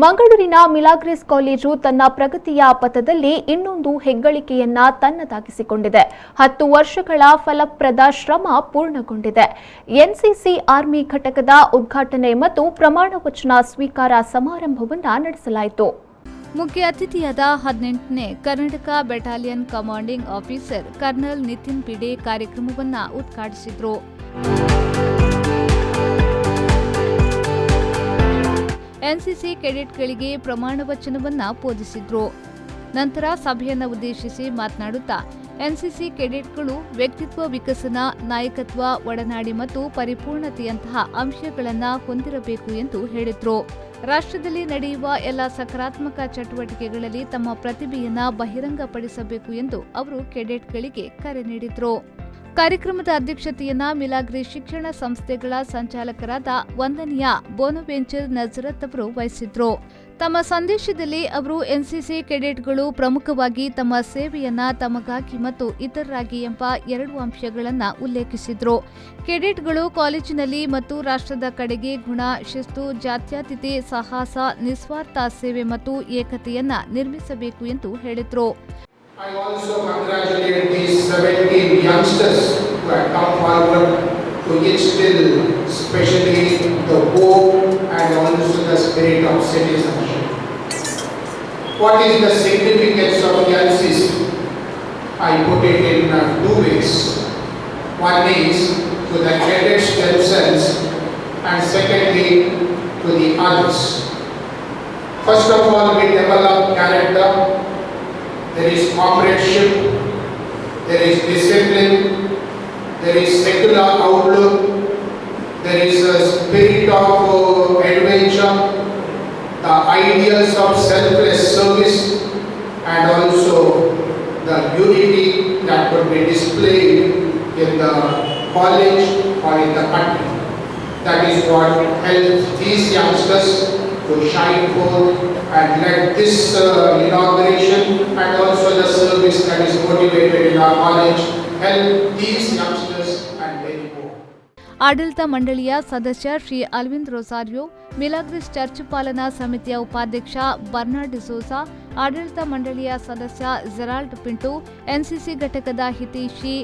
ಮಂಗಳೂರಿನ ಮಿಲಾಗ್ರೆಸ್ ಕಾಲೇಜು ತನ್ನ ಪ್ರಗತಿಯ ಪಥದಲ್ಲಿ ಇನ್ನೊಂದು ಹೆಗ್ಗಳಿಕೆಯನ್ನ ತನ್ನದಾಗಿಸಿಕೊಂಡಿದೆ. 10 ವರ್ಷಗಳ ಫಲಪ್ರದ ಶ್ರಮ ಪೂರ್ಣಗೊಂಡಿದೆ. ಎನ್ಸಿಸಿ ಆರ್ಮಿ ಘಟಕದ ಉದ್ಘಾಟನೆ ಮತ್ತು ಪ್ರಮಾಣ ವಚನ ಸ್ವೀಕಾರ ಸಮಾರಂಭವನ್ನು ನಡೆಸಲಾಯಿತು. ಮುಖ್ಯ ಅತಿಥಿಯಾದ 18ನೇ Karnataka battalion commanding officer colonel Nitin Pide ಕಾರ್ಯಕ್ರಮವನ್ನು ಉದ್ಘಾಟಿಸಿದರು. ಎನ್ಸಿಸಿ ಕೆಡೆಟ್ಗಳಿಗೆ ಪ್ರಮಾಣ ವಚನವನ್ನ ಬೋಧಿಸಿದ್ರು. ನಂತರ ಸಭೆಯನ್ನು ಉದ್ದೇಶಿಸಿ ಮಾತನಾಡುತ್ತಾ ಎನ್ಸಿಸಿ ಕೆಡೆಟ್ಗಳು ವ್ಯಕ್ತಿತ್ವ ವಿಕಸನ, ನಾಯಕತ್ವ, ಒಡನಾಡಿ ಮತ್ತು ಪರಿಪೂರ್ಣತೆಯಂತಹ ಅಂಶಗಳನ್ನು ಹೊಂದಿರಬೇಕು ಎಂದು ಹೇಳಿದ್ರು. ರಾಷ್ಟ್ರದಲ್ಲಿ ನಡೆಯುವ ಎಲ್ಲ ಸಕಾರಾತ್ಮಕ ಚಟುವಟಿಕೆಗಳಲ್ಲಿ ತಮ್ಮ ಪ್ರತಿಭೆಯನ್ನು ಬಹಿರಂಗಪಡಿಸಬೇಕು ಎಂದು ಅವರು ಕೆಡೆಟ್ಗಳಿಗೆ ಕರೆ ನೀಡಿದ್ರು. ಕಾರ್ಯಕ್ರಮದ ಅಧ್ಯಕ್ಷತೆಯನ್ನ ಮಿಲಾಗ್ರೆಸ್ ಶಿಕ್ಷಣ ಸಂಸ್ಥೆಗಳ ಸಂಚಾಲಕರಾದ ವಂದನೀಯ ಬೋನವೆಂಚರ್ ನಜರತ್ ಅವರು ವಹಿಸಿದ್ರು. ತಮ್ಮ ಸಂದೇಶದಲ್ಲಿ ಅವರು ಎನ್ಸಿಸಿ ಕೆಡೆಟ್ಗಳು ಪ್ರಮುಖವಾಗಿ ತಮ್ಮ ಸೇವೆಯನ್ನ ತಮಗಾಗಿ ಮತ್ತು ಇತರರಾಗಿ ಎಂಬ 2 ಅಂಶಗಳನ್ನು ಉಲ್ಲೇಖಿಸಿದ್ರು. ಕೆಡೆಟ್ಗಳು ಕಾಲೇಜಿನಲ್ಲಿ ಮತ್ತು ರಾಷ್ಟ್ರದ ಕಡೆಗೆ ಗುಣ, ಶಿಸ್ತು, ಜಾತ್ಯತೀತೆ, ಸಾಹಸ, ನಿಸ್ವಾರ್ಥ ಸೇವೆ ಮತ್ತು ಏಕತೆಯನ್ನ ನಿರ್ಮಿಸಬೇಕು ಎಂದು ಹೇಳಿದ್ರು. I also congratulate these 17 youngsters who have come forward to instill especially the hope and also the spirit of citizenship. What is the significance of NCC? I put it in 2 ways. One is to the cadets themselves and secondly to the others. First of all, we develop character. There is comradeship, there is discipline, there is secular outlook, there is a spirit of adventure, the ideals of selfless service and also the unity that could be displayed in the college or in the country. That is what helps these youngsters to shine forth and let this inauguration and also the service that is motivated in our college help these youngsters and many more. ಆಡಳಿತ ಮಂಡಳಿಯ ಸದಸ್ಯ Shri ಅಲ್ವಿಂದ್ Rosario, Milagres church ಪಾಲನಾ ಸಮಿತಿಯ ಉಪಾಧ್ಯಕ್ಷ Bernard D'Souza, ಆಡಳಿತ ಮಂಡಳಿಯ ಸದಸ್ಯ Gerald Pinto, NCC ಘಟಕದ ಹಿತೈಷಿ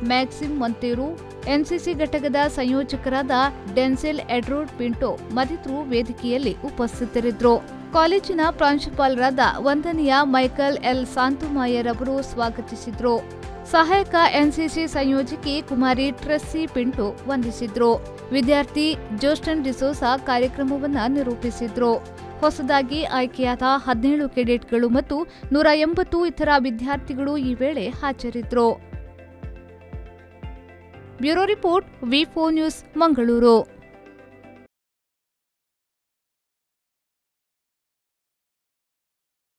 maxim ಮೊಂತೇರು, NCC ಘಟಕದ ಸಂಯೋಜಕರಾದ ಡೆನ್ಸೆಲ್ ಎಡ್ರೋಡ್ ಪಿಂಟೋ ಮತ್ತಿತರರು ವೇದಿಕೆಯಲ್ಲಿ ಉಪಸ್ಥಿತರಿದ್ದರು. ಕಾಲೇಜಿನ ಪ್ರಾಂಶುಪಾಲರಾದ ವಂದನೀಯ ಮೈಕಲ್ ಎಲ್ ಸಾಂತುಮಾಯರ್ ಅವರು ಸ್ವಾಗತಿಸಿದ್ರು. ಸಹಾಯಕ ಎನ್ಸಿಸಿ ಸಂಯೋಜಕಿ ಕುಮಾರಿ ಟ್ರೆಸ್ಸಿ ಪಿಂಟೋ ವಂದಿಸಿದ್ರು. ವಿದ್ಯಾರ್ಥಿ ಜೋಸ್ಟನ್ ಡಿಸೋಸಾ ಕಾರ್ಯಕ್ರಮವನ್ನು ನಿರೂಪಿಸಿದ್ರು. ಹೊಸದಾಗಿ ಆಯ್ಕೆಯಾದ 17 ಕೆಡೆಟ್ಗಳು ಮತ್ತು 180 ಇತರ ವಿದ್ಯಾರ್ಥಿಗಳು ಈ ವೇಳೆ ಹಾಜರಿದ್ದರು. ಬ್ಯೂರೋ ರಿಪೋರ್ಟ್, ವಿ4 ನ್ಯೂಸ್, ಮಂಗಳೂರು.